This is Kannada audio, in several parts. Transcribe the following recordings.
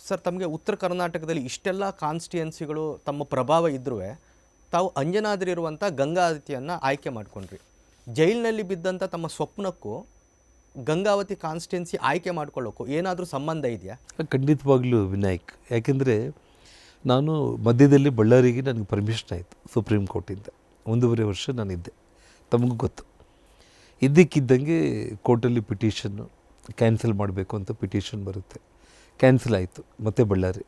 ಸರ್ ತಮಗೆ ಉತ್ತರ ಕರ್ನಾಟಕದಲ್ಲಿ ಇಷ್ಟೆಲ್ಲ ಕಾನ್ಸ್ಟಿಟ್ಯುಯೆನ್ಸಿಗಳು ತಮ್ಮ ಪ್ರಭಾವ ಇದ್ರೂ ತಾವು ಅಂಜನಾದ್ರಿ ಇರುವಂಥ ಗಂಗಾವತಿಯನ್ನು ಆಯ್ಕೆ ಮಾಡಿಕೊಂಡ್ರಿ. ಜೈಲಿನಲ್ಲಿ ಬಿದ್ದಂಥ ತಮ್ಮ ಸ್ವಪ್ನಕ್ಕೂ ಗಂಗಾವತಿ ಕಾನ್ಸ್ಟಿಟ್ಯುಯೆನ್ಸಿ ಆಯ್ಕೆ ಮಾಡ್ಕೊಳ್ಳೋಕ್ಕೂ ಏನಾದರೂ ಸಂಬಂಧ ಇದೆಯಾ? ಖಂಡಿತವಾಗ್ಲೂ ವಿನಾಯಕ್, ಯಾಕೆಂದರೆ ನಾನು ಮಧ್ಯದಲ್ಲಿ ಬಳ್ಳಾರಿಗೆ ನನಗೆ ಪರ್ಮಿಷನ್ ಆಯಿತು ಸುಪ್ರೀಂ ಕೋರ್ಟಿಂದ. 1.5 ವರ್ಷ ನಾನಿದ್ದೆ, ತಮಗೂ ಗೊತ್ತು. ಇದ್ದಕ್ಕಿದ್ದಂಗೆ ಕೋರ್ಟಲ್ಲಿ ಪಿಟಿಷನ್ನು ಕ್ಯಾನ್ಸಲ್ ಮಾಡಬೇಕು ಅಂತ ಪಿಟಿಷನ್ ಬರುತ್ತೆ. ಕ್ಯಾನ್ಸಲ್ ಆಯಿತು. ಮತ್ತು ಬಳ್ಳಾರಿ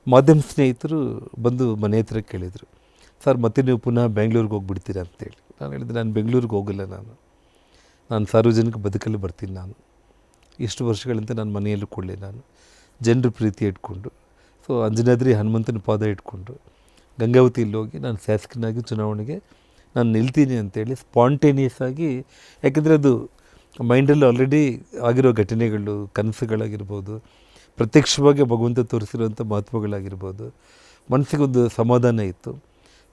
ಮಾಧ್ಯಮ ಸ್ನೇಹಿತರು ಬಂದು ಮನೆ ಹತ್ರ ಕೇಳಿದರು, ಸರ್ ಮತ್ತೆ ನೀವು ಪುನಃ ಬೆಂಗಳೂರಿಗೆ ಹೋಗ್ಬಿಡ್ತೀರಾ ಅಂತೇಳಿ. ನಾನು ಹೇಳಿದೆ, ನಾನು ಬೆಂಗಳೂರಿಗೆ ಹೋಗಲ್ಲ, ನಾನು ಸಾರ್ವಜನಿಕ ಬದುಕಲ್ಲಿ ಬರ್ತೀನಿ. ನಾನು ಇಷ್ಟು ವರ್ಷಗಳಿಂದ ನಾನು ಮನೆಯಲ್ಲೂ ಕೊಡಲಿ, ನಾನು ಜನರ ಪ್ರೀತಿ ಇಟ್ಕೊಂಡು, ಸೊ ಅಂಜನಾದ್ರಿ ಹನುಮಂತನ ಪಾದ ಇಟ್ಕೊಂಡು ಗಂಗಾವತಿಯಲ್ಲಿ ಹೋಗಿ ನಾನು ಶಾಸಕನಾಗಿ ಚುನಾವಣೆಗೆ ನಾನು ನಿಲ್ತೀನಿ ಅಂತೇಳಿ ಸ್ಪಾಂಟೇನಿಯಸ್ ಆಗಿ, ಯಾಕೆಂದರೆ ಅದು ಮೈಂಡಲ್ಲಿ ಆಲ್ರೆಡಿ ಆಗಿರೋ ಘಟನೆಗಳು, ಕನಸುಗಳಾಗಿರ್ಬೋದು, ಪ್ರತ್ಯಕ್ಷವಾಗಿ ಭಗವಂತ ತೋರಿಸಿರುವಂಥ ಮಹತ್ವಗಳಾಗಿರ್ಬೋದು, ಮನಸ್ಸಿಗೊಂದು ಸಮಾಧಾನ ಇತ್ತು.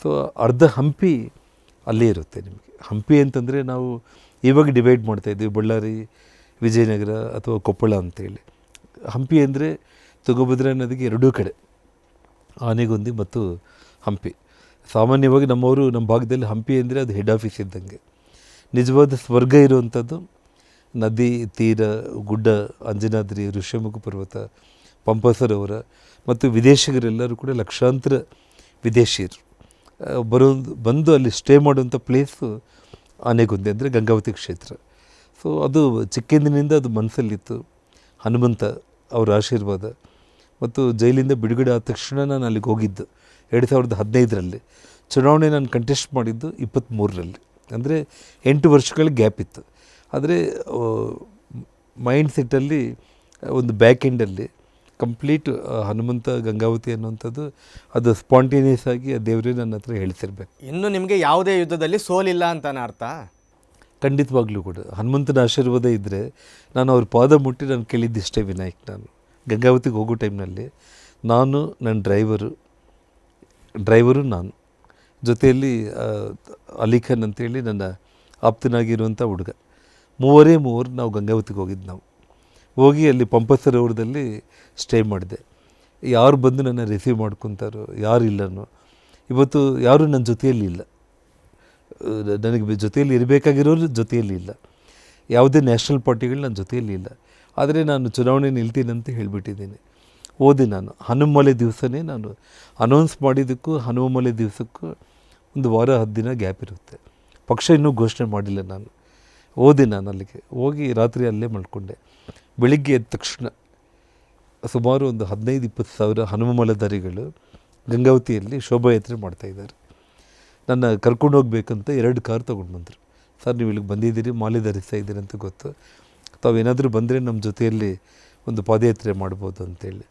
ಸೊ ಅರ್ಧ ಹಂಪಿ ಅಲ್ಲೇ ಇರುತ್ತೆ ನಿಮಗೆ. ಹಂಪಿ ಅಂತಂದರೆ ನಾವು ಇವಾಗ ಡಿವೈಡ್ ಮಾಡ್ತಾಯಿದ್ದೀವಿ, ಬಳ್ಳಾರಿ, ವಿಜಯನಗರ ಅಥವಾ ಕೊಪ್ಪಳ ಅಂತೇಳಿ. ಹಂಪಿ ಅಂದರೆ ತುಂಗಭದ್ರಾ ನದಿಗೆ ಎರಡೂ ಕಡೆ, ಆನೆಗೊಂದಿ ಮತ್ತು ಹಂಪಿ. ಸಾಮಾನ್ಯವಾಗಿ ನಮ್ಮವರು ನಮ್ಮ ಭಾಗದಲ್ಲಿ ಹಂಪಿ ಅಂದರೆ ಅದು ಹೆಡ್ ಆಫೀಸ್ ಇದ್ದಂಗೆ. ನಿಜವಾದ ಸ್ವರ್ಗ ಇರುವಂಥದ್ದು ನದಿ ತೀರ, ಗುಡ್ಡ, ಅಂಜನಾದ್ರಿ, ಋಷ್ಯಮುಖ ಪರ್ವತ, ಪಂಪ ಸರೋವರ ಮತ್ತು ವಿದೇಶಿಗರೆಲ್ಲರೂ ಕೂಡ ಲಕ್ಷಾಂತರ ವಿದೇಶಿಯರು ಬಂದು ಅಲ್ಲಿ ಸ್ಟೇ ಮಾಡುವಂಥ ಪ್ಲೇಸು ಆನೆಗೊಂದಿ ಅಂದರೆ ಗಂಗಾವತಿ ಕ್ಷೇತ್ರ. ಸೊ ಅದು ಚಿಕ್ಕಂದಿನಿಂದ ಅದು ಮನಸ್ಸಲ್ಲಿತ್ತು. ಹನುಮಂತ ಅವರ ಆಶೀರ್ವಾದ ಮತ್ತು ಜೈಲಿಂದ ಬಿಡುಗಡೆ ಆದ ತಕ್ಷಣ ನಾನು ಅಲ್ಲಿಗೆ ಹೋಗಿದ್ದು 2015ರಲ್ಲಿ. ಚುನಾವಣೆ ನಾನು ಕಂಟೆಸ್ಟ್ ಮಾಡಿದ್ದು 23ರಲ್ಲಿ, ಅಂದರೆ 8 ವರ್ಷಗಳ ಗ್ಯಾಪ್ ಇತ್ತು. ಆದರೆ ಮೈಂಡ್ ಸೆಟ್ಟಲ್ಲಿ ಒಂದು ಬ್ಯಾಕ್ ಎಂಡಲ್ಲಿ ಕಂಪ್ಲೀಟ್ ಹನುಮಂತ ಗಂಗಾವತಿ ಅನ್ನುವಂಥದ್ದು ಅದು ಸ್ಪಾಂಟೇನಿಯಸ್ ಆಗಿ ಆ ದೇವರೇ ನನ್ನ ಹತ್ರ ಹೇಳ್ತಿರ್ಬೇಕು. ಇನ್ನು ನಿಮಗೆ ಯಾವುದೇ ಯುದ್ಧದಲ್ಲಿ ಸೋಲಿಲ್ಲ ಅಂತಾನೆ ಅರ್ಥ? ಖಂಡಿತವಾಗ್ಲೂ ಕೂಡ ಹನುಮಂತನ ಆಶೀರ್ವಾದ ಇದ್ದರೆ ನಾನು ಅವ್ರ ಪಾದ ಮುಟ್ಟಿ ನಾನು ಕೇಳಿದ್ದಿಷ್ಟೇ ವಿನಾಯಕ್. ನಾನು ಗಂಗಾವತಿಗೆ ಹೋಗೋ ಟೈಮ್ನಲ್ಲಿ ನಾನು, ನನ್ನ ಡ್ರೈವರು ನಾನು, ಜೊತೆಯಲ್ಲಿ ಅಲಿಖಾನ್ ಅಂತೇಳಿ ನನ್ನ ಆಪ್ತನಾಗಿರುವಂಥ ಹುಡುಗ, ಮೂವರೇ ನಾವು ಗಂಗಾವತಿಗೆ ಹೋಗಿದ್ದು. ನಾವು ಹೋಗಿ ಅಲ್ಲಿ ಪಂಪ ಸರೋವರದಲ್ಲಿ ಸ್ಟೇ ಮಾಡಿದೆ. ಯಾರು ಬಂದು ನನ್ನ ರಿಸೀವ್ ಮಾಡ್ಕೊತಾರೋ, ಯಾರು ಇಲ್ಲನೋ, ಇವತ್ತು ಯಾರೂ ನನ್ನ ಜೊತೆಯಲ್ಲಿ ಇಲ್ಲ. ನನಗೆ ಜೊತೆಯಲ್ಲಿ ಇರಬೇಕಾಗಿರೋರು ಜೊತೆಯಲ್ಲಿ ಇಲ್ಲ. ಯಾವುದೇ ನ್ಯಾಷನಲ್ ಪಾರ್ಟಿಗಳು ನನ್ನ ಜೊತೆಯಲ್ಲಿ ಇಲ್ಲ. ಆದರೆ ನಾನು ಚುನಾವಣೆ ನಿಲ್ತೀನಂತ ಹೇಳಿಬಿಟ್ಟಿದ್ದೀನಿ. ಓದಿ ನಾನು ಹನುಮಲೆ ದಿವಸನೇ ನಾನು ಅನೌನ್ಸ್ ಮಾಡಿದ್ದಕ್ಕೂ ಹನುಮಲೆ ದಿವಸಕ್ಕೂ 1 ವಾರ 10 ದಿನ ಗ್ಯಾಪ್ ಇರುತ್ತೆ. ಪಕ್ಷ ಇನ್ನೂ ಘೋಷಣೆ ಮಾಡಿಲ್ಲ. ನಾನು ಓದಿ ನಾನು ಅಲ್ಲಿಗೆ ಹೋಗಿ ರಾತ್ರಿ ಅಲ್ಲೇ ಮಲ್ಕೊಂಡೆ. ಬೆಳಿಗ್ಗೆ ಎದ್ದ ತಕ್ಷಣ ಸುಮಾರು ಒಂದು 15-20 ಸಾವಿರ ಹನುಮಮಲಧಾರಿಗಳು ಗಂಗಾವತಿಯಲ್ಲಿ ಶೋಭಾಯಾತ್ರೆ ಮಾಡ್ತಾಯಿದ್ದಾರೆ. ನನ್ನ ಕರ್ಕೊಂಡು ಹೋಗ್ಬೇಕಂತ 2 ಕಾರ್ ತೊಗೊಂಡು ಬಂದರು. ಸರ್ ನೀವು ಇಲ್ಲಿಗೆ ಬಂದಿದ್ದೀರಿ, ಮಾಲೆ ಧರಿಸ್ತಾ ಇದ್ದೀರಿ ಅಂತ ಗೊತ್ತು, ತಾವೇನಾದರೂ ಬಂದರೆ ನಮ್ಮ ಜೊತೆಯಲ್ಲಿ ಒಂದು ಪಾದಯಾತ್ರೆ ಮಾಡ್ಬೋದು ಅಂತೇಳಿ.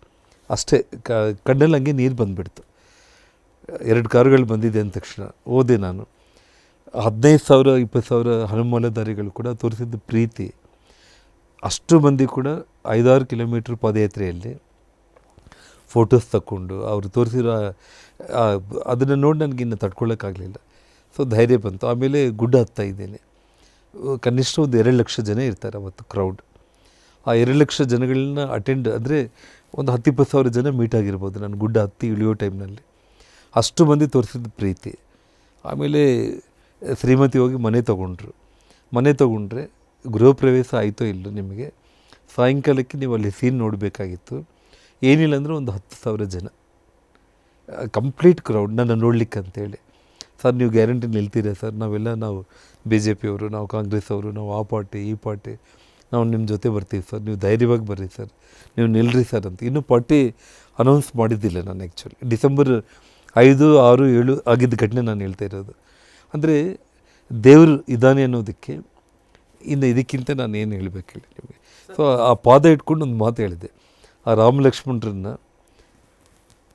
ಅಷ್ಟೇ ಕಣ್ಣಲ್ಲಿ ಹಂಗೆ ನೀರು ಬಂದುಬಿಡ್ತು. 2 ಕಾರುಗಳು ಬಂದಿದೆ ಅಂದ ತಕ್ಷಣ ಓದೆ ನಾನು. 15,000-20 ಸಾವಿರ ಹನುಮಮಲಧಾರಿಗಳು ಕೂಡ ತೋರಿಸಿದ್ದು ಪ್ರೀತಿ. ಅಷ್ಟು ಮಂದಿ ಕೂಡ 5-6 ಕಿಲೋಮೀಟ್ರ್ ಪಾದಯಾತ್ರೆಯಲ್ಲಿ ಫೋಟೋಸ್ ತಗೊಂಡು ಅವರು ತೋರಿಸಿರೋ ಅದನ್ನು ನೋಡಿ ನನಗಿನ್ನು ತಡ್ಕೊಳ್ಳೋಕ್ಕಾಗಲಿಲ್ಲ. ಸೊ ಧೈರ್ಯ ಬಂತು. ಆಮೇಲೆ ಗುಡ್ಡ ಹತ್ತಾ ಇದ್ದೇನೆ. ಕನಿಷ್ಠ ಒಂದು 2 ಲಕ್ಷ ಜನ ಇರ್ತಾರೆ ಅವತ್ತು ಕ್ರೌಡ್. ಆ 2 ಲಕ್ಷ ಜನಗಳನ್ನ ಅಟೆಂಡ್ ಅಂದರೆ ಒಂದು 10-20 ಸಾವಿರ ಜನ ಮೀಟ್ ಆಗಿರ್ಬೋದು ನಾನು ಗುಡ್ಡ ಹತ್ತಿ ಇಳಿಯೋ ಟೈಮ್ನಲ್ಲಿ. ಅಷ್ಟು ಮಂದಿ ತೋರಿಸಿದ ಪ್ರೀತಿ. ಆಮೇಲೆ ಶ್ರೀಮತಿ ಹೋಗಿ ಮನೆ ತೊಗೊಂಡ್ರೆ ಗೃಹ ಪ್ರವೇಶ ಆಯಿತೋ ಇಲ್ಲೋ ನಿಮಗೆ, ಸಾಯಂಕಾಲಕ್ಕೆ ನೀವು ಅಲ್ಲಿ ಸೀನ್ ನೋಡಬೇಕಾಗಿತ್ತು. ಏನಿಲ್ಲ ಅಂದರೆ ಒಂದು 10,000 ಜನ ಕಂಪ್ಲೀಟ್ ಕ್ರೌಡ್ ನನ್ನ ನೋಡ್ಲಿಕ್ಕೆ ಅಂತೇಳಿ. ಸರ್ ನೀವು ಗ್ಯಾರಂಟಿ ನಿಲ್ತೀರಾ ಸರ್? ನಾವು BJP ಅವರು, ನಾವು ಕಾಂಗ್ರೆಸ್ ಅವರು, ನಾವು ಆ ಪಾರ್ಟಿ ಈ ಪಾರ್ಟಿ, ನಾವು ನಿಮ್ಮ ಜೊತೆ ಬರ್ತೀವಿ ಸರ್, ನೀವು ಧೈರ್ಯವಾಗಿ ಬರ್ರಿ ಸರ್, ನೀವು ನಿಲ್ರಿ ಸರ್ ಅಂತ. ಇನ್ನೂ ಪಾರ್ಟಿ ಅನೌನ್ಸ್ ಮಾಡಿದ್ದಿಲ್ಲ ನಾನು. ಆ್ಯಕ್ಚುಲಿ ಡಿಸೆಂಬರ್ 5, 6, 7 ಆಗಿದ್ದ ಘಟನೆ ನಾನು ಹೇಳ್ತಾ ಇರೋದು. ಅಂದರೆ ದೇವರು ಇದ್ದಾನೆ ಅನ್ನೋದಕ್ಕೆ ಇನ್ನು ಇದಕ್ಕಿಂತ ನಾನು ಏನು ಹೇಳಬೇಕು ಹೇಳಿ ನಿಮಗೆ. ಸೊ ಆ ಪಾದ ಇಟ್ಕೊಂಡು ಒಂದು ಮಾತು ಹೇಳಿದೆ. ಆ ರಾಮ ಲಕ್ಷ್ಮಣರನ್ನ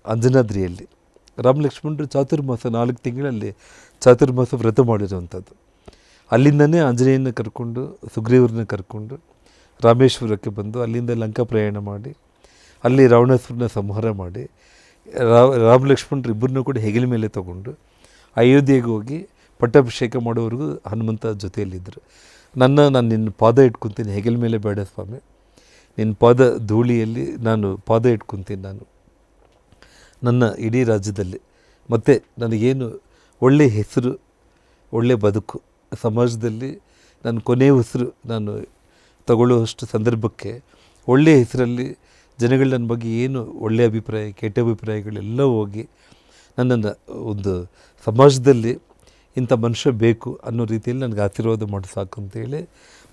ಅಂಜನಾದ್ರಿಯಲ್ಲಿ ರಾಮ-ಲಕ್ಷ್ಮಣರು ಚಾತುರ್ಮಾಸ 4 ತಿಂಗಳಲ್ಲಿ ಚಾತುರ್ಮಾಸ ವ್ರತ ಮಾಡಿರುವಂಥದ್ದು. ಅಲ್ಲಿಂದನೇ ಆಂಜನೇಯನ ಕರ್ಕೊಂಡು, ಸುಗ್ರೀವ್ರನ್ನ ಕರ್ಕೊಂಡು ರಾಮೇಶ್ವರಕ್ಕೆ ಬಂದು ಅಲ್ಲಿಂದ ಲಂಕಾ ಪ್ರಯಾಣ ಮಾಡಿ ಅಲ್ಲಿ ರಾವಣಾಸುರನ ಸಂಹಾರ ಮಾಡಿ ರಾಮ-ಲಕ್ಷ್ಮಣರು ಇಬ್ಬರನ್ನೂ ಕೂಡ ಹೆಗಲ ಮೇಲೆ ತೊಗೊಂಡು ಅಯೋಧ್ಯೆಗೆ ಹೋಗಿ ಪಟ್ಟಾಭಿಷೇಕ ಮಾಡೋವರೆಗೂ ಹನುಮಂತ ಜೊತೆಯಲ್ಲಿದ್ದರು. ನಾನು ನಿನ್ನ ಪಾದ ಇಟ್ಕೊತೀನಿ, ಹೆಗಲ ಮೇಲೆ ಬೇಡ ಸ್ವಾಮಿ, ನಿನ್ನ ಪಾದ ಧೂಳಿಯಲ್ಲಿ ನಾನು ಪಾದ ಇಟ್ಕೊತೀನಿ. ನಾನು ನನ್ನ ಇಡೀ ರಾಜ್ಯದಲ್ಲಿ ಮತ್ತು ನನಗೇನು ಒಳ್ಳೆಯ ಹೆಸರು, ಒಳ್ಳೆಯ ಬದುಕು ಸಮಾಜದಲ್ಲಿ ನನ್ನ ಕೊನೆಯ ಉಸಿರು ನಾನು ತಗೊಳ್ಳುವಷ್ಟು ಸಂದರ್ಭಕ್ಕೆ ಒಳ್ಳೆಯ ಹೆಸರಲ್ಲಿ ಜನಗಳು ನನ್ನ ಬಗ್ಗೆ ಏನು ಒಳ್ಳೆಯ ಅಭಿಪ್ರಾಯ, ಕೆಟ್ಟ ಅಭಿಪ್ರಾಯಗಳೆಲ್ಲ ಹೋಗಿ ನನ್ನನ್ನು ಒಂದು ಸಮಾಜದಲ್ಲಿ ಇಂಥ ಮನುಷ್ಯ ಬೇಕು ಅನ್ನೋ ರೀತಿಯಲ್ಲಿ ನನಗೆ ಆಶೀರ್ವಾದ ಮಾಡಿ ಸಾಕು ಅಂತೇಳಿ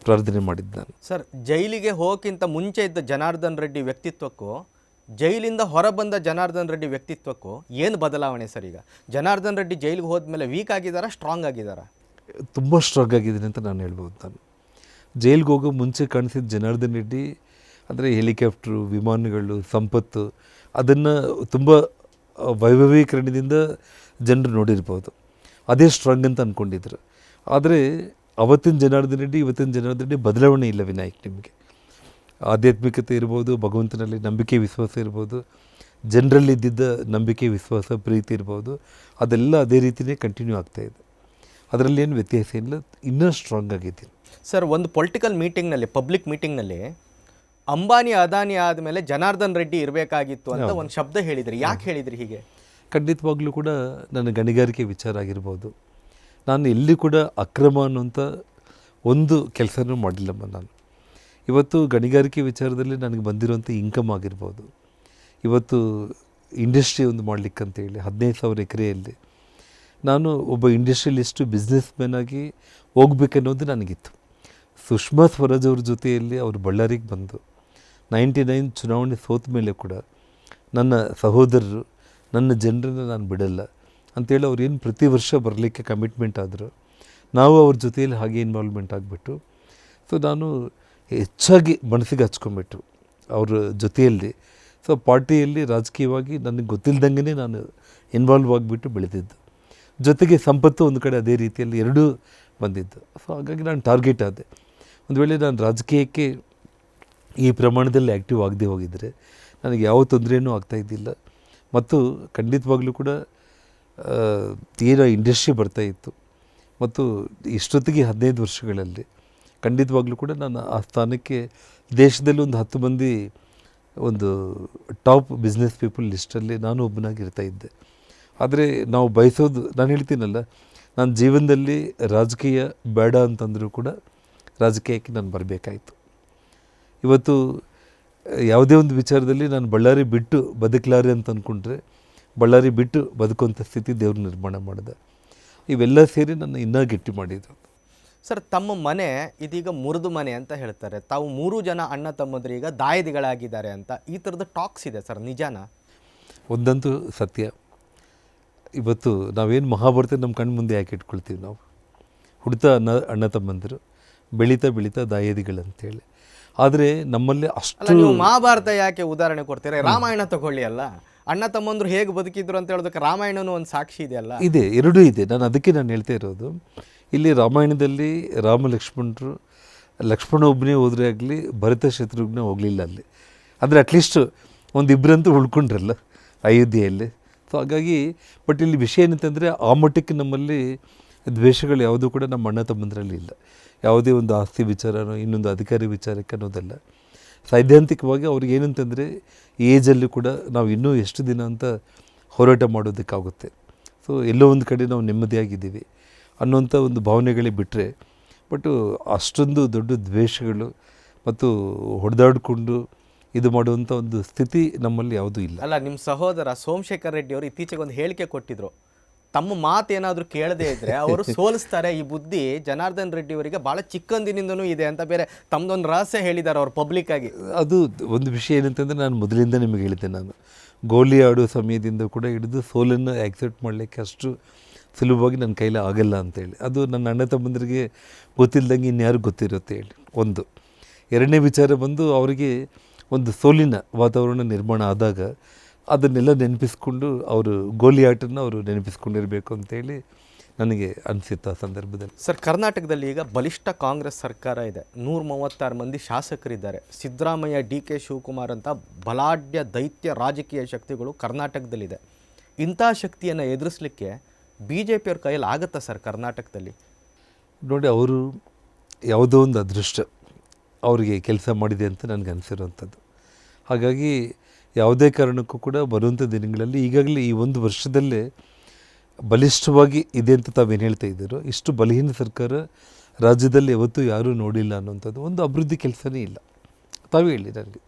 ಪ್ರಾರ್ಥನೆ ಮಾಡಿದ್ದು ನಾನು. ಸರ್, ಜೈಲಿಗೆ ಹೋಗೋಕ್ಕಿಂತ ಮುಂಚೆ ಇದ್ದ ಜನಾರ್ದನ್ ರೆಡ್ಡಿ ವ್ಯಕ್ತಿತ್ವಕ್ಕೂ ಜೈಲಿಂದ ಹೊರಬಂದ ಜನಾರ್ದನ್ ರೆಡ್ಡಿ ವ್ಯಕ್ತಿತ್ವಕ್ಕೂ ಏನು ಬದಲಾವಣೆ ಸರ್? ಈಗ ಜನಾರ್ದನ್ ರೆಡ್ಡಿ ಜೈಲಿಗೆ ಹೋದ್ಮೇಲೆ ವೀಕ್ ಆಗಿದ್ದಾರಾ, ಸ್ಟ್ರಾಂಗ್ ಆಗಿದ್ದಾರಾ? ತುಂಬ ಸ್ಟ್ರಾಂಗ್ ಆಗಿದ್ದೀನಿ ಅಂತ ನಾನು ಹೇಳ್ಬೋದು. ನಾನು ಜೈಲಿಗೆ ಹೋಗೋ ಮುಂಚೆ ಕಾಣಿಸಿದ ಜನಾರ್ದನ್ ರೆಡ್ಡಿ ಅಂದರೆ ಹೆಲಿಕಾಪ್ಟ್ರು, ವಿಮಾನಗಳು, ಸಂಪತ್ತು, ಅದನ್ನು ತುಂಬ ವೈಭವೀಕರಣದಿಂದ ಜನರು ನೋಡಿರ್ಬೋದು. ಅದೇ ಸ್ಟ್ರಾಂಗ್ ಅಂತ ಅಂದ್ಕೊಂಡಿದ್ರು. ಆದರೆ ಅವತ್ತಿನ ಜನಾರ್ದನ್ ರೆಡ್ಡಿ ಇವತ್ತಿನ ಜನಾರ್ದನ್ ರೆಡ್ಡಿ ಬದಲಾವಣೆ ಇಲ್ಲ ವಿನಾಯಕ್. ನಿಮಗೆ ಆಧ್ಯಾತ್ಮಿಕತೆ ಇರ್ಬೋದು, ಭಗವಂತನಲ್ಲಿ ನಂಬಿಕೆ ವಿಶ್ವಾಸ ಇರ್ಬೋದು, ಜನರಲ್ಲಿ ಇದ್ದಿದ್ದ ನಂಬಿಕೆ ವಿಶ್ವಾಸ ಪ್ರೀತಿ ಇರ್ಬೋದು, ಅದೆಲ್ಲ ಅದೇ ರೀತಿಯೇ ಕಂಟಿನ್ಯೂ ಆಗ್ತಾಯಿದೆ. ಅದರಲ್ಲಿ ಏನು ವ್ಯತ್ಯಾಸ ಇಲ್ಲ, ಇನ್ನೂ ಸ್ಟ್ರಾಂಗ್ ಆಗಿದ್ದೀನಿ. ಸರ್, ಒಂದು ಪೊಲಿಟಿಕಲ್ ಮೀಟಿಂಗ್ನಲ್ಲಿ, ಪಬ್ಲಿಕ್ ಮೀಟಿಂಗ್ನಲ್ಲಿ ಅಂಬಾನಿ ಅದಾನಿ ಆದಮೇಲೆ ಜನಾರ್ದನ್ ರೆಡ್ಡಿ ಇರಬೇಕಾಗಿತ್ತು ಅಂತ ಒಂದು ಶಬ್ದ ಹೇಳಿದ್ರಿ. ಯಾಕೆ ಹೇಳಿದ್ರಿ ಹೀಗೆ? ಖಂಡಿತವಾಗ್ಲೂ ಕೂಡ ನನ್ನ ಗಣಿಗಾರಿಕೆ ವಿಚಾರ ಆಗಿರ್ಬೋದು, ನಾನು ಎಲ್ಲಿ ಕೂಡ ಅಕ್ರಮ ಅನ್ನೋಂಥ ಒಂದು ಕೆಲಸನೂ ಮಾಡಿಲ್ಲಮ್ಮ. ನಾನು ಇವತ್ತು ಗಣಿಗಾರಿಕೆ ವಿಚಾರದಲ್ಲಿ ನನಗೆ ಬಂದಿರುವಂಥ ಇನ್ಕಮ್ ಆಗಿರ್ಬೋದು, ಇವತ್ತು ಇಂಡಸ್ಟ್ರಿ ಒಂದು ಮಾಡಲಿಕ್ಕಂತೇಳಿ 15,000 ಎಕರೆಯಲ್ಲಿ ನಾನು ಒಬ್ಬ ಇಂಡಸ್ಟ್ರಿಯಲಿಸ್ಟು, ಬಿಸ್ನೆಸ್ ಮ್ಯಾನ್ ಆಗಿ ಹೋಗ್ಬೇಕನ್ನೋದು ನನಗಿತ್ತು. ಸುಷ್ಮಾ ಸ್ವರಾಜ್ ಅವ್ರ ಜೊತೆಯಲ್ಲಿ ಅವರು ಬಳ್ಳಾರಿಗೆ ಬಂದು 99 ಚುನಾವಣೆ ಸೋತ ಮೇಲೆ ಕೂಡ ನನ್ನ ಸಹೋದರರು, ನನ್ನ ಜನರನ್ನು ನಾನು ಬಿಡಲ್ಲ ಅಂಥೇಳಿ ಅವ್ರು ಏನು ಪ್ರತಿ ವರ್ಷ ಬರಲಿಕ್ಕೆ ಕಮಿಟ್ಮೆಂಟ್ ಆದರು, ನಾವು ಅವ್ರ ಜೊತೆಯಲ್ಲಿ ಹಾಗೆ ಇನ್ವಾಲ್ವ್ಮೆಂಟ್ ಆಗಿಬಿಟ್ಟು, ಸೊ ನಾನು ಹೆಚ್ಚಾಗಿ ಮನಸ್ಸಿಗೆ ಹಚ್ಕೊಂಡ್ಬಿಟ್ಟು ಅವ್ರ ಜೊತೆಯಲ್ಲಿ, ಸೊ ಪಾರ್ಟಿಯಲ್ಲಿ ರಾಜಕೀಯವಾಗಿ ನನಗೆ ಗೊತ್ತಿಲ್ಲದಂಗೆ ನಾನು ಇನ್ವಾಲ್ವ್ ಆಗಿಬಿಟ್ಟು ಬೆಳೆದಿದ್ದು. ಜೊತೆಗೆ ಸಂಪತ್ತು ಒಂದು ಕಡೆ ಅದೇ ರೀತಿಯಲ್ಲಿ ಎರಡೂ ಬಂದಿದ್ದು. ಸೊ ಹಾಗಾಗಿ ನಾನು ಟಾರ್ಗೆಟ್ ಆದೆ. ಒಂದು ವೇಳೆ ನಾನು ರಾಜಕೀಯಕ್ಕೆ ಈ ಪ್ರಮಾಣದಲ್ಲಿ ಆ್ಯಕ್ಟಿವ್ ಆಗದೆ ಹೋಗಿದ್ದರೆ ನನಗೆ ಯಾವ ತೊಂದರೆಯೂ ಆಗ್ತಾಯಿದ್ದಿಲ್ಲ. ಮತ್ತು ಖಂಡಿತವಾಗ್ಲೂ ಕೂಡ ತೀರಾ ಇಂಡಸ್ಟ್ರಿ ಬರ್ತಾಯಿತ್ತು. ಮತ್ತು ಇಷ್ಟೊತ್ತಿಗೆ 15 ವರ್ಷಗಳಲ್ಲಿ ಖಂಡಿತವಾಗ್ಲೂ ಕೂಡ ನಾನು ಆ ಸ್ಥಾನಕ್ಕೆ ದೇಶದಲ್ಲಿ ಒಂದು 10 ಮಂದಿ ಒಂದು ಟಾಪ್ ಬಿಸ್ನೆಸ್ ಪೀಪಲ್ ಲಿಸ್ಟಲ್ಲಿ ನಾನು ಒಬ್ಬನಾಗಿರ್ತಾ ಇದ್ದೆ. ಆದರೆ ನಾವು ಬಯಸೋದು, ನಾನು ಹೇಳ್ತೀನಲ್ಲ, ನನ್ನ ಜೀವನದಲ್ಲಿ ರಾಜಕೀಯ ಬೇಡ ಅಂತಂದರೂ ಕೂಡ ರಾಜಕೀಯಕ್ಕೆ ನಾನು ಬರಬೇಕಾಯಿತು. ಇವತ್ತು ಯಾವುದೇ ಒಂದು ವಿಚಾರದಲ್ಲಿ ನಾನು ಬಳ್ಳಾರಿ ಬಿಟ್ಟು ಬದುಕಲಾರೆ ಅಂತ ಅಂದ್ಕೊಂಡ್ರೆ ಬಳ್ಳಾರಿ ಬಿಟ್ಟು ಬದುಕುವಂಥ ಸ್ಥಿತಿ ದೇವರು ನಿರ್ಮಾಣ ಮಾಡಿದೆ. ಇವೆಲ್ಲ ಸೇರಿ ನನ್ನ ಇನ್ನೂ ಗಟ್ಟಿ ಮಾಡಿದ್ರು. ಸರ್, ತಮ್ಮ ಮನೆ ಇದೀಗ ಮುರಿದು ಮನೆ ಅಂತ ಹೇಳ್ತಾರೆ. ತಾವು 3 ಜನ ಅಣ್ಣ ತಮ್ಮಂದ್ರು ಈಗ ದಾಯಾದಿಗಳಾಗಿದ್ದಾರೆ ಅಂತ ಈ ಥರದ ಟಾಕ್ಸ್ ಇದೆ ಸರ್, ನಿಜಾನ? ಒಂದಂತೂ ಸತ್ಯ. ಇವತ್ತು ನಾವೇನು ಮಹಾಭಾರತ ನಮ್ಮ ಕಣ್ಣು ಮುಂದೆ ಯಾಕೆ ಇಟ್ಕೊಳ್ತೀವಿ? ನಾವು ಹುಡ್ತಾ ಅಣ್ಣ ತಮ್ಮಂದಿರು, ಬೆಳೀತಾ ಬೆಳೀತಾ ದಾಯಾದಿಗಳಂತೇಳಿ. ಆದರೆ ನಮ್ಮಲ್ಲಿ ಅಷ್ಟು ನೀವು ಮಹಾಭಾರತ ಯಾಕೆ ಉದಾಹರಣೆ ಕೊಡ್ತೀರಾ? ರಾಮಾಯಣ ತಗೊಳ್ಳಿ ಅಲ್ಲ, ಅಣ್ಣ ತಮ್ಮಂದ್ರು ಹೇಗೆ ಬದುಕಿದ್ರು ಅಂತ ಹೇಳೋದಕ್ಕೆ ರಾಮಾಯಣನೂ ಒಂದು ಸಾಕ್ಷಿ ಇದೆ ಅಲ್ಲ? ಇದೆ, ಎರಡೂ ಇದೆ. ನಾನು ಅದಕ್ಕೆ ನಾನು ಹೇಳ್ತಾ ಇರೋದು, ಇಲ್ಲಿ ರಾಮಾಯಣದಲ್ಲಿ ರಾಮ ಲಕ್ಷ್ಮಣರು, ಲಕ್ಷ್ಮಣ ಒಬ್ಬನೇ ಹೋದರೆ ಆಗಲಿ, ಭರತ ಶತ್ರುಘ್ನ ಹೋಗಲಿಲ್ಲ ಅಲ್ಲಿ. ಅಂದರೆ ಅಟ್ಲೀಸ್ಟ್ ಒಂದಿಬ್ಬರಂತೂ ಉಳ್ಕೊಂಡ್ರಲ್ಲ ಅಯೋಧ್ಯೆಯಲ್ಲಿ. ಸೊ ಹಾಗಾಗಿ, ಬಟ್ ಇಲ್ಲಿ ವಿಷಯ ಏನಂತಂದರೆ ಆ ಮಟ್ಟಕ್ಕೆ ನಮ್ಮಲ್ಲಿ ದ್ವೇಷಗಳು ಯಾವುದೂ ಕೂಡ ನಮ್ಮ ಅಣ್ಣ ತಮ್ಮಂದರಲ್ಲಿ ಇಲ್ಲ. ಯಾವುದೇ ಒಂದು ಆಸ್ತಿ ವಿಚಾರನೋ ಇನ್ನೊಂದು ಅಧಿಕಾರಿ ವಿಚಾರಕ್ಕೆ ಅನ್ನೋದಲ್ಲ. ಸೈದ್ಧಾಂತಿಕವಾಗಿ ಅವ್ರಿಗೆ ಏನಂತಂದರೆ ಏಜಲ್ಲಿ ಕೂಡ ನಾವು ಇನ್ನೂ ಎಷ್ಟು ದಿನ ಅಂತ ಹೋರಾಟ ಮಾಡೋದಕ್ಕಾಗುತ್ತೆ. ಸೊ ಎಲ್ಲೋ ಒಂದು ಕಡೆ ನಾವು ನೆಮ್ಮದಿಯಾಗಿದ್ದೀವಿ ಅನ್ನೋಂಥ ಒಂದು ಭಾವನೆಗಳೇ ಬಿಟ್ಟರೆ, ಬಟ್ ಅಷ್ಟೊಂದು ದೊಡ್ಡ ದ್ವೇಷಗಳು ಮತ್ತು ಹೊಡೆದಾಡಿಕೊಂಡು ಇದು ಮಾಡುವಂಥ ಒಂದು ಸ್ಥಿತಿ ನಮ್ಮಲ್ಲಿ ಯಾವುದೂ ಇಲ್ಲ. ಅಲ್ಲ, ನಿಮ್ಮ ಸಹೋದರ ಸೋಮಶೇಖರ್ ರೆಡ್ಡಿ ಅವರು ಇತ್ತೀಚೆಗೆ ಒಂದು ಹೇಳಿಕೆ ಕೊಟ್ಟಿದ್ರು, ತಮ್ಮ ಮಾತೇನಾದರೂ ಕೇಳದೇ ಇದ್ದರೆ ಅವರು ಸೋಲಿಸ್ತಾರೆ. ಈ ಬುದ್ಧಿ ಜನಾರ್ದನ್ ರೆಡ್ಡಿ ಅವರಿಗೆ ಭಾಳ ಚಿಕ್ಕಂದಿನಿಂದನೂ ಇದೆ ಅಂತ ಬೇರೆ ತಮ್ಮದೊಂದು ರಹಸ್ಯ ಹೇಳಿದ್ದಾರೆ ಅವರು ಪಬ್ಲಿಕ್ಕಾಗಿ. ಅದು ಒಂದು ವಿಷಯ ಏನಂತಂದರೆ, ನಾನು ಮೊದಲಿಂದ ನಿಮಗೆ ಹೇಳಿದ್ದೆ, ನಾನು ಗೋಲಿ ಆಡೋ ಸಮಯದಿಂದ ಕೂಡ ಹಿಡಿದು ಸೋಲನ್ನು ಆ್ಯಕ್ಸೆಪ್ಟ್ ಮಾಡಲಿಕ್ಕೆ ಅಷ್ಟು ಸುಲಭವಾಗಿ ನನ್ನ ಕೈಲಿ ಆಗಲ್ಲ ಅಂತೇಳಿ. ಅದು ನನ್ನ ಅಣ್ಣ ತಮ್ಮಂದರಿಗೆ ಗೊತ್ತಿಲ್ಲದಂಗೆ ಇನ್ಯಾರು ಗೊತ್ತಿರುತ್ತೆ ಹೇಳಿ. ಒಂದು ಎರಡನೇ ವಿಚಾರ ಬಂದು, ಅವರಿಗೆ ಒಂದು ಸೋಲಿನ ವಾತಾವರಣ ನಿರ್ಮಾಣ ಆದಾಗ ಅದನ್ನೆಲ್ಲ ನೆನಪಿಸ್ಕೊಂಡು ಅವರು ಗೋಲಿ ಆಟನ ಅವರು ನೆನಪಿಸ್ಕೊಂಡಿರಬೇಕು ಅಂತೇಳಿ ನನಗೆ ಅನಿಸುತ್ತೆ ಆ ಸಂದರ್ಭದಲ್ಲಿ. ಸರ್, ಕರ್ನಾಟಕದಲ್ಲಿ ಈಗ ಬಲಿಷ್ಠ ಕಾಂಗ್ರೆಸ್ ಸರ್ಕಾರ ಇದೆ, 136 ಮಂದಿ ಶಾಸಕರಿದ್ದಾರೆ. ಸಿದ್ದರಾಮಯ್ಯ, DK ಶಿವಕುಮಾರ್ ಅಂತ ಬಲಾಢ್ಯ ದೈತ್ಯ ರಾಜಕೀಯ ಶಕ್ತಿಗಳು ಕರ್ನಾಟಕದಲ್ಲಿದೆ. ಇಂಥ ಶಕ್ತಿಯನ್ನು ಎದುರಿಸಲಿಕ್ಕೆ BJP ಅವ್ರ ಕೈಯಲ್ಲಿ ಆಗುತ್ತಾ ಸರ್ ಕರ್ನಾಟಕದಲ್ಲಿ? ನೋಡಿ, ಅವರು ಯಾವುದೋ ಒಂದು ಅದೃಷ್ಟ ಅವರಿಗೆ ಕೆಲಸ ಮಾಡಿದೆ ಅಂತ ನನಗೆ ಅನಿಸಿರುವಂಥದ್ದು. ಹಾಗಾಗಿ ಯಾವುದೇ ಕಾರಣಕ್ಕೂ ಕೂಡ ಬರುವಂಥ ದಿನಗಳಲ್ಲಿ ಈಗಾಗಲೇ ಈ ಒಂದು ವರ್ಷದಲ್ಲೇ ಬಲಿಷ್ಠವಾಗಿ ಇದೆ ಅಂತ ತಾವೇನು ಹೇಳ್ತಾ ಇದ್ದೀರೋ, ಇಷ್ಟು ಬಲಹೀನ ಸರ್ಕಾರ ರಾಜ್ಯದಲ್ಲಿ ಯಾವತ್ತೂ ಯಾರೂ ನೋಡಿಲ್ಲ ಅನ್ನೋಂಥದ್ದು. ಒಂದು ಅಭಿವೃದ್ಧಿ ಕೆಲಸನೇ ಇಲ್ಲ. ತಾವೇ ಹೇಳಿ ನನಗೆ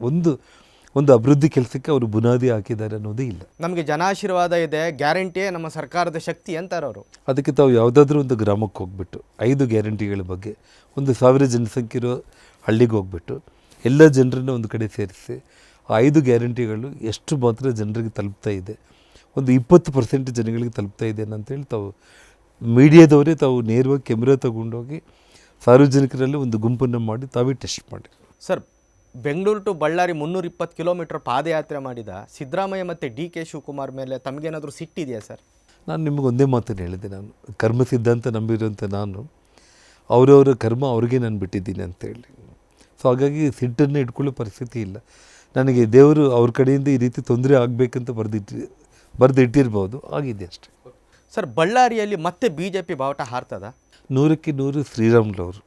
ಒಂದು ಅಭಿವೃದ್ಧಿ ಕೆಲಸಕ್ಕೆ ಅವರು ಬುನಾದಿ ಹಾಕಿದ್ದಾರೆ ಅನ್ನೋದೇ ಇಲ್ಲ. ನಮಗೆ ಜನಾಶೀರ್ವಾದ ಇದೆ, ಗ್ಯಾರಂಟಿಯೇ ನಮ್ಮ ಸರ್ಕಾರದ ಶಕ್ತಿ ಅಂತಾರೆ ಅವರು. ಅದಕ್ಕೆ ತಾವು ಯಾವುದಾದ್ರೂ ಒಂದು ಗ್ರಾಮಕ್ಕೆ ಹೋಗ್ಬಿಟ್ಟು 5 ಗ್ಯಾರಂಟಿಗಳ ಬಗ್ಗೆ 1,000 ಜನಸಂಖ್ಯೆ ಇರೋ ಹಳ್ಳಿಗೆ ಹೋಗ್ಬಿಟ್ಟು ಎಲ್ಲ ಜನರನ್ನು ಒಂದು ಕಡೆ ಸೇರಿಸಿ ಆ 5 ಗ್ಯಾರಂಟಿಗಳು ಎಷ್ಟು ಮಾತ್ರ ಜನರಿಗೆ ತಲುಪ್ತಾ ಇದೆ, ಒಂದು 20% ಜನಗಳಿಗೆ ತಲುಪ್ತಾ ಇದೆ ಅಂತೇಳಿ ತಾವು ಮೀಡಿಯಾದವರೇ ತಾವು ನೇರವಾಗಿ ಕ್ಯಾಮ್ರಾ ತಗೊಂಡೋಗಿ ಸಾರ್ವಜನಿಕರಲ್ಲಿ ಒಂದು ಗುಂಪನ್ನು ಮಾಡಿ ತಾವೇ ಟೆಸ್ಟ್ ಮಾಡಿ. Sir, Bengaluru to Ballari 320 kilometre ಪಾದಯಾತ್ರೆ ಮಾಡಿದ ಸಿದ್ದರಾಮಯ್ಯ ಮತ್ತು DK ಶಿವಕುಮಾರ್ ಮೇಲೆ ತಮಗೇನಾದರೂ ಸಿಟ್ಟಿದೆಯಾ ಸರ್? ನಾನು ನಿಮಗೆ ಒಂದೇ ಮಾತನ್ನು ಹೇಳಿದೆ, ನಾನು ಕರ್ಮ ಸಿದ್ಧಾಂತ ನಂಬಿರುವಂಥ ನಾನು ಅವರವರ ಕರ್ಮ ಅವ್ರಿಗೆ ನಾನು ಬಿಟ್ಟಿದ್ದೀನಿ ಅಂತೇಳಿ. ಸೊ ಹಾಗಾಗಿ ಸಿಟ್ಟನ್ನು ಇಟ್ಕೊಳ್ಳೋ ಪರಿಸ್ಥಿತಿ ಇಲ್ಲ ನನಗೆ. ದೇವರು ಅವ್ರ ಕಡೆಯಿಂದ ಈ ರೀತಿ ತೊಂದರೆ ಆಗಬೇಕಂತ ಬರೆದಿಟ್ಟಿರ್ಬೋದು, ಆಗಿದೆ ಅಷ್ಟೇ. ಸರ್, ಬಳ್ಳಾರಿಯಲ್ಲಿ ಮತ್ತೆ BJP ಬಾವುಟ ಹಾರ್ತದ? 100ಕ್ಕೆ 100 ಶ್ರೀರಾಮುಲವರು.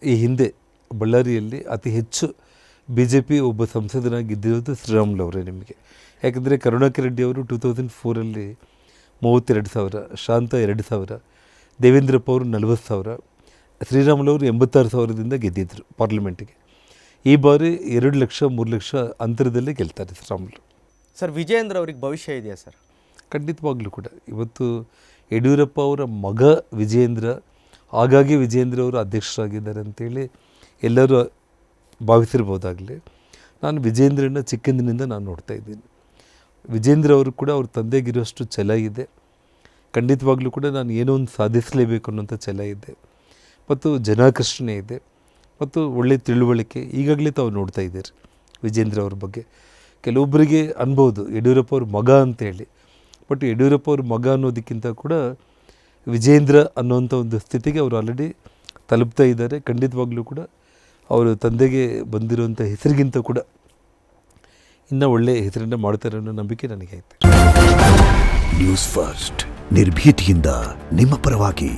ಈ ಹಿಂದೆ ಬಳ್ಳಾರಿಯಲ್ಲಿ ಅತಿ ಹೆಚ್ಚು BJP ಒಬ್ಬ ಸಂಸದನಾಗಿ ಗೆದ್ದಿರೋದು ಶ್ರೀರಾಮುಲವರೇ ನಿಮಗೆ. ಯಾಕಂದರೆ ಕರುಣಾಕರ್ ರೆಡ್ಡಿ ಅವರು 2004 32,000, ಶಾಂತ 2,000, ದೇವೇಂದ್ರಪ್ಪ ಅವರು 40,000, ಶ್ರೀರಾಮುಲವರು 86,000ದಿಂದ ಗೆದ್ದಿದ್ದರು ಪಾರ್ಲಿಮೆಂಟಿಗೆ. ಈ ಬಾರಿ 2 ಲಕ್ಷ 3 ಲಕ್ಷ ಅಂತರದಲ್ಲೇ ಗೆಲ್ತಾರೆ ಶ್ರೀರಾಮುಲು. ಸರ್, ವಿಜಯೇಂದ್ರ ಅವ್ರಿಗೆ ಭವಿಷ್ಯ ಇದೆಯಾ ಸರ್? ಖಂಡಿತವಾಗ್ಲೂ ಕೂಡ. ಇವತ್ತು ಯಡಿಯೂರಪ್ಪ ಅವರ ಮಗ ವಿಜಯೇಂದ್ರ, ಹಾಗಾಗಿ ವಿಜಯೇಂದ್ರ ಅವರು ಅಧ್ಯಕ್ಷರಾಗಿದ್ದಾರೆ ಅಂತೇಳಿ ಎಲ್ಲರೂ ಭಾವಿಸಿರ್ಬೋದಾಗಲಿ. ನಾನು ವಿಜಯೇಂದ್ರನ ಚಿಕ್ಕಂದಿನಿಂದ ನಾನು ನೋಡ್ತಾ ಇದ್ದೀನಿ. ವಿಜೇಂದ್ರ ಅವರು ಕೂಡ ಅವ್ರ ತಂದೆಗಿರೋಷ್ಟು ಛಲ ಇದೆ. ಖಂಡಿತವಾಗ್ಲೂ ಕೂಡ ನಾನು ಏನೋ ಒಂದು ಸಾಧಿಸಲೇಬೇಕು ಅನ್ನೋಂಥ ಛಲ ಇದೆ ಮತ್ತು ಜನಾಕರ್ಷಣೆ ಇದೆ ಮತ್ತು ಒಳ್ಳೆಯ ತಿಳುವಳಿಕೆ ಈಗಾಗಲೇ ತಾವು ನೋಡ್ತಾ ಇದ್ದೀರಿ ವಿಜೇಂದ್ರ ಅವ್ರ ಬಗ್ಗೆ. ಕೆಲವೊಬ್ಬರಿಗೆ ಅನ್ಬೋದು ಯಡಿಯೂರಪ್ಪ ಅವ್ರ ಮಗ ಅಂತೇಳಿ, ಬಟ್ ಯಡಿಯೂರಪ್ಪ ಅವ್ರ ಮಗ ಅನ್ನೋದಕ್ಕಿಂತ ಕೂಡ ವಿಜೇಂದ್ರ ಅನ್ನೋಂಥ ಒಂದು ಸ್ಥಿತಿಗೆ ಅವರು ಆಲ್ರೆಡಿ ತಲುಪ್ತಾ ಇದ್ದಾರೆ. ಖಂಡಿತವಾಗ್ಲೂ ಕೂಡ ಅವರು ತಂದೆಗೆ ಬಂದಿರುವಂಥ ಹೆಸರಿಗಿಂತ ಕೂಡ ಇನ್ನೂ ಒಳ್ಳೆಯ ಹೆಸರನ್ನು ಮಾಡ್ತಾರೆ ಅನ್ನೋ ನಂಬಿಕೆ ನನಗೆ ಐತೆ. ನ್ಯೂಸ್ ಫಸ್ಟ್, ನಿರ್ಭೀತಿಯಿಂದ ನಿಮ್ಮ ಪರವಾಗಿ.